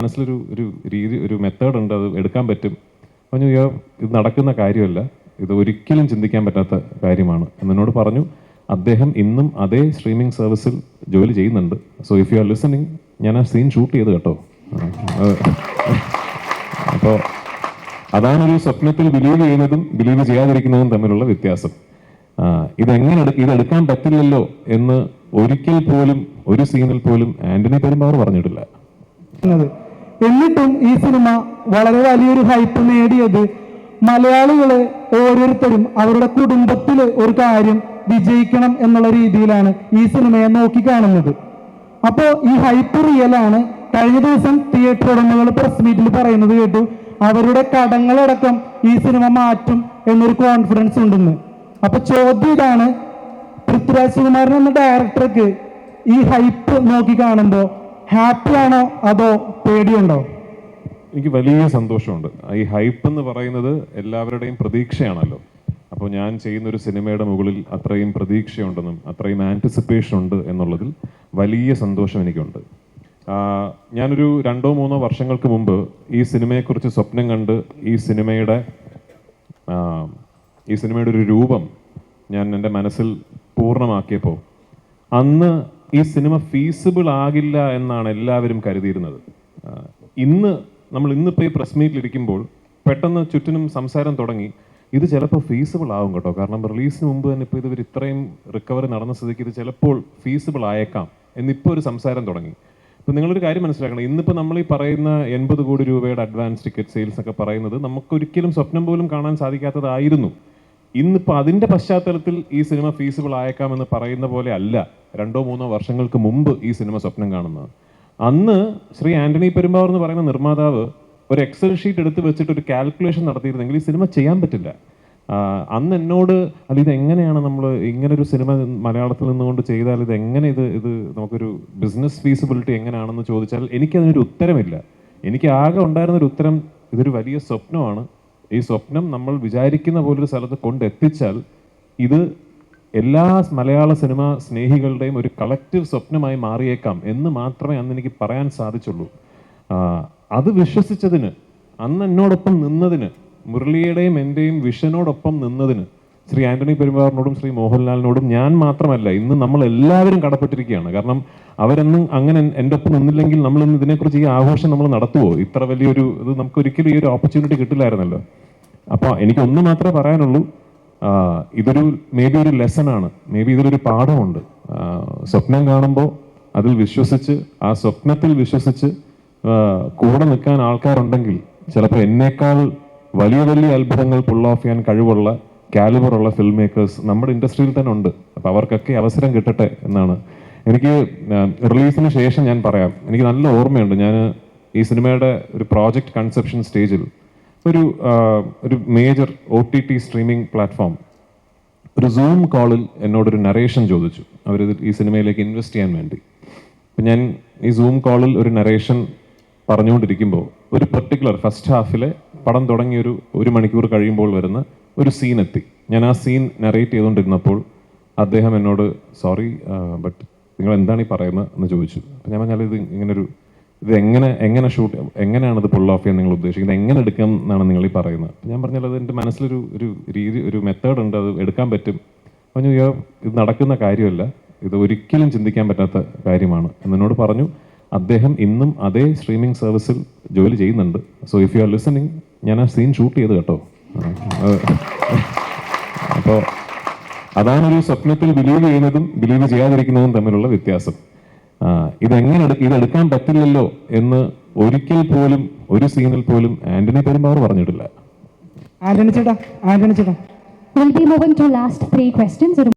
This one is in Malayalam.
മനസ്സിലൊരു ഒരു രീതി, ഒരു മെത്തേഡ് ഉണ്ട്, അത് എടുക്കാൻ പറ്റും. പറഞ്ഞു, ഇത് നടക്കുന്ന കാര്യമല്ല, ഇത് ഒരിക്കലും ചിന്തിക്കാൻ പറ്റാത്ത കാര്യമാണ് എന്നോട് പറഞ്ഞു. അദ്ദേഹം ഇന്നും അതേ സ്ട്രീമിംഗ് സർവീസിൽ ജോലി ചെയ്യുന്നുണ്ട്. So if you are listening, ഞാൻ ആ സീൻ ഷൂട്ട് ചെയ്ത് കേട്ടോ. അപ്പോൾ അതാണൊരു സ്വപ്നത്തിൽ ബിലീവ് ചെയ്യുന്നതും ബിലീവ് ചെയ്യാതിരിക്കുന്നതും തമ്മിലുള്ള വ്യത്യാസം. ഇതെടുക്കാൻ പറ്റില്ലല്ലോ എന്ന് ഒരിക്കൽ പോലും ഒരു സീനിൽ പോലും ആന്റണി പെരുമ്പാവൂർ പറഞ്ഞിട്ടില്ല. എന്നിട്ടും ഈ സിനിമ വളരെ വലിയൊരു ഹൈപ്പ് നേടിയത് മലയാളികള് ഓരോരുത്തരും അവരുടെ കുടുംബത്തില് ഒരു കാര്യം വിജയിക്കണം എന്നുള്ള രീതിയിലാണ് ഈ സിനിമയെ നോക്കിക്കാണുന്നത്. അപ്പോ ഈ ഹൈപ്പ് റിയലാണ്. കഴിഞ്ഞ ദിവസം തിയേറ്റർ ഉടമകൾ പ്രസ് മീറ്റിൽ പറയുന്നത് കേട്ടു, അവരുടെ കടങ്ങളടക്കം ഈ സിനിമ മാറ്റും എന്നൊരു കോൺഫിഡൻസ് ഉണ്ടെന്ന്. അപ്പൊ ചോദ്യം ഇതാണ്, പൃഥ്വിരാജ് സുകുമാരൻ എന്ന ഡയറക്ടർക്ക് ഈ ഹൈപ്പ് നോക്കി കാണുമ്പോ ഹാപ്പിയാണോ അതോ പേടിയുണ്ടോ? എനിക്ക് വലിയ സന്തോഷമുണ്ട്. ഈ ഹൈപ്പ് എന്ന് പറയുന്നത് എല്ലാവരുടെയും പ്രതീക്ഷയാണല്ലോ. അപ്പോൾ ഞാൻ ചെയ്യുന്ന ഒരു സിനിമയുടെ മുകളിൽ അത്രയും പ്രതീക്ഷയുണ്ടെന്നും അത്രയും ആൻറ്റിസിപ്പേഷൻ ഉണ്ട് എന്നുള്ളതിൽ വലിയ സന്തോഷം എനിക്കുണ്ട്. ഞാനൊരു 2-3 വർഷങ്ങൾക്ക് മുമ്പ് ഈ സിനിമയെക്കുറിച്ച് സ്വപ്നം കണ്ട് ഈ സിനിമയുടെ ഒരു രൂപം ഞാൻ എൻ്റെ മനസ്സിൽ പൂർണ്ണമാക്കിയപ്പോൾ അന്ന് ഈ സിനിമ ഫീസിബിൾ ആകില്ല എന്നാണ് എല്ലാവരും കരുതിയിരുന്നത്. ഇന്നിപ്പോൾ ഈ പ്രസ് മീറ്റിലിരിക്കുമ്പോൾ പെട്ടെന്ന് ചുറ്റിനും സംസാരം തുടങ്ങി, ഇത് ചിലപ്പോൾ ഫീസിബിൾ ആവും കേട്ടോ, കാരണം റിലീസിന് മുമ്പ് തന്നെ ഇപ്പോൾ ഇവർ ഇത്രയും റിക്കവറി നടന്ന സ്ഥിതിക്ക് ഇത് ചിലപ്പോൾ ഫീസിബിൾ ആയേക്കാം എന്നിപ്പോൾ ഒരു സംസാരം തുടങ്ങി. ഇപ്പം നിങ്ങളൊരു കാര്യം മനസ്സിലാക്കണം, ഇന്നിപ്പോൾ നമ്മൾ ഈ പറയുന്ന 80 കോടി രൂപയുടെ അഡ്വാൻസ് ടിക്കറ്റ് സെയിൽസ് ഒക്കെ പറയുന്നത് നമുക്കൊരിക്കലും സ്വപ്നം പോലും കാണാൻ സാധിക്കാത്തതായിരുന്നു. ഇന്നിപ്പോൾ അതിൻ്റെ പശ്ചാത്തലത്തിൽ ഈ സിനിമ ഫീസിബിൾ ആയേക്കാമെന്ന് പറയുന്ന പോലെ അല്ല 2-3 വർഷങ്ങൾക്ക് മുമ്പ് ഈ സിനിമ സ്വപ്നം കാണുന്നത്. അന്ന് ശ്രീ ആന്റണി പെരുമ്പാവൂർ എന്ന് പറയുന്ന നിർമ്മാതാവ് ഒരു എക്സൽ ഷീറ്റ് എടുത്ത് വെച്ചിട്ട് ഒരു കാൽക്കുലേഷൻ നടത്തിയിരുന്നെങ്കിൽ ഈ സിനിമ ചെയ്യാൻ പറ്റില്ല. അന്ന് എന്നോട് ഇത് എങ്ങനെയാണ് നമ്മൾ ഇങ്ങനൊരു സിനിമ മലയാളത്തിൽ നിന്നുകൊണ്ട് ചെയ്താൽ ഇത് നമുക്കൊരു ബിസിനസ് ഫീസിബിലിറ്റി എങ്ങനെയാണെന്ന് ചോദിച്ചാൽ എനിക്കതിനൊരു ഉത്തരമില്ല. എനിക്ക് ആകെ ഉണ്ടായിരുന്നൊരു ഉത്തരം, ഇതൊരു വലിയ സ്വപ്നമാണ്. ഈ സ്വപ്നം നമ്മൾ വിചാരിക്കുന്ന പോലൊരു സ്ഥലത്ത് കൊണ്ടെത്തിച്ചാൽ ഇത് എല്ലാ മലയാള സിനിമ സ്നേഹികളുടെയും ഒരു കളക്റ്റീവ് സ്വപ്നമായി മാറിയേക്കാം എന്ന് മാത്രമേ അന്ന് എനിക്ക് പറയാൻ സാധിച്ചുള്ളൂ. അത് വിശ്വസിച്ചതിന്, അന്ന് എന്നോടൊപ്പം നിന്നതിന്, മുരളിയുടെയും എൻ്റെയും വിഷനോടൊപ്പം നിന്നതിന് ശ്രീ ആന്റണി പെരുമ്പാവൂരിനോടും ശ്രീ മോഹൻലാലിനോടും ഞാൻ മാത്രമല്ല, ഇന്ന് നമ്മൾ എല്ലാവരും കടപ്പെട്ടിരിക്കുകയാണ്. കാരണം അവരെന്നും അങ്ങനെ എൻ്റെ ഒപ്പം നിന്നില്ലെങ്കിൽ നമ്മൾ ഇന്ന് ഇതിനെക്കുറിച്ച് ഈ ആഘോഷം നമ്മൾ നടത്തുമോ? ഇത്ര വലിയൊരു ഇത് നമുക്കൊരിക്കലും ഈ ഒരു ഓപ്പർച്യൂണിറ്റി കിട്ടില്ലായിരുന്നല്ലോ. അപ്പോൾ എനിക്കൊന്ന് മാത്രമേ പറയാനുള്ളൂ, ഇതൊരു ഒരു ലെസണാണ്, ഇതൊരു പാഠമുണ്ട്. സ്വപ്നം കാണുമ്പോൾ അതിൽ വിശ്വസിച്ച്, ആ സ്വപ്നത്തിൽ വിശ്വസിച്ച് കൂടെ നിൽക്കാൻ ആൾക്കാരുണ്ടെങ്കിൽ ചിലപ്പോൾ എന്നേക്കാൾ വലിയ വലിയ അത്ഭുതങ്ങൾ പുൾ ഓഫ് ചെയ്യാൻ കഴിവുള്ള കാലിബറുള്ള ഫിൽം മേക്കേഴ്സ് നമ്മുടെ ഇൻഡസ്ട്രിയിൽ തന്നെ ഉണ്ട്. അപ്പോൾ അവർക്കൊക്കെ അവസരം കിട്ടട്ടെ എന്നാണ് എനിക്ക്. റിലീസിന് ശേഷം ഞാൻ പറയാം, എനിക്ക് നല്ല ഓർമ്മയുണ്ട്, ഞാൻ ഈ സിനിമയുടെ ഒരു പ്രോജക്റ്റ് കൺസെപ്ഷൻ സ്റ്റേജിൽ ഒരു മേജർ OTT സ്ട്രീമിംഗ് പ്ലാറ്റ്ഫോം ഒരു സൂം കോളിൽ എന്നോടൊരു നറേഷൻ ചോദിച്ചു, അവർ ഈ സിനിമയിലേക്ക് ഇൻവെസ്റ്റ് ചെയ്യാൻ വേണ്ടി. അപ്പം ഞാൻ ഈ സൂം കോളിൽ ഒരു നറേഷൻ പറഞ്ഞുകൊണ്ടിരിക്കുമ്പോൾ ഒരു പെർട്ടിക്കുലർ ഫസ്റ്റ് ഹാഫിലെ പടം തുടങ്ങി ഒരു മണിക്കൂർ കഴിയുമ്പോൾ വരുന്ന ഒരു സീൻ എത്തി. ഞാൻ ആ സീൻ നറേറ്റ് ചെയ്തുകൊണ്ടിരുന്നപ്പോൾ അദ്ദേഹം എന്നോട്, സോറി ബട്ട് നിങ്ങൾ എന്താണ് ഈ പറയുന്നത് എന്ന് ചോദിച്ചു. അപ്പം ഞാൻ പറഞ്ഞാൽ ഇത് എങ്ങനെ ഷൂട്ട്, എങ്ങനെയാണത് പുൾ ഓഫ് ചെയ്യാൻ നിങ്ങൾ ഉദ്ദേശിക്കുന്നത്, എങ്ങനെ എടുക്കാം എന്നാണ് നിങ്ങൾ ഈ പറയുന്നത്. ഞാൻ പറഞ്ഞാൽ അത് എൻ്റെ മനസ്സിലൊരു രീതി, ഒരു മെത്തേഡ് ഉണ്ട്, അത് എടുക്കാൻ പറ്റും. പറഞ്ഞു, ഇത് നടക്കുന്ന കാര്യമല്ല, ഇത് ഒരിക്കലും ചിന്തിക്കാൻ പറ്റാത്ത കാര്യമാണ് എന്നോട് പറഞ്ഞു. അദ്ദേഹം ഇന്നും അതേ സ്ട്രീമിംഗ് സർവീസിൽ ജോലി ചെയ്യുന്നുണ്ട്. So if you are listening, ഞാൻ ആ സീൻ ഷൂട്ട് ചെയ്ത് കേട്ടോ. അപ്പോൾ അതാണൊരു സ്വപ്നത്തിൽ ബിലീവ് ചെയ്യുന്നതും ബിലീവ് ചെയ്യാതിരിക്കുന്നതും തമ്മിലുള്ള വ്യത്യാസം. ഇതെടുക്കാൻ പറ്റില്ലല്ലോ എന്ന് ഒരിക്കൽ പോലും ഒരു സീനിൽ പോലും ആന്റണി പെരുമ്പാവൂർ പറഞ്ഞിട്ടില്ല. ആന്റണി ചേട്ടാ We'll be moving to last 3 questions.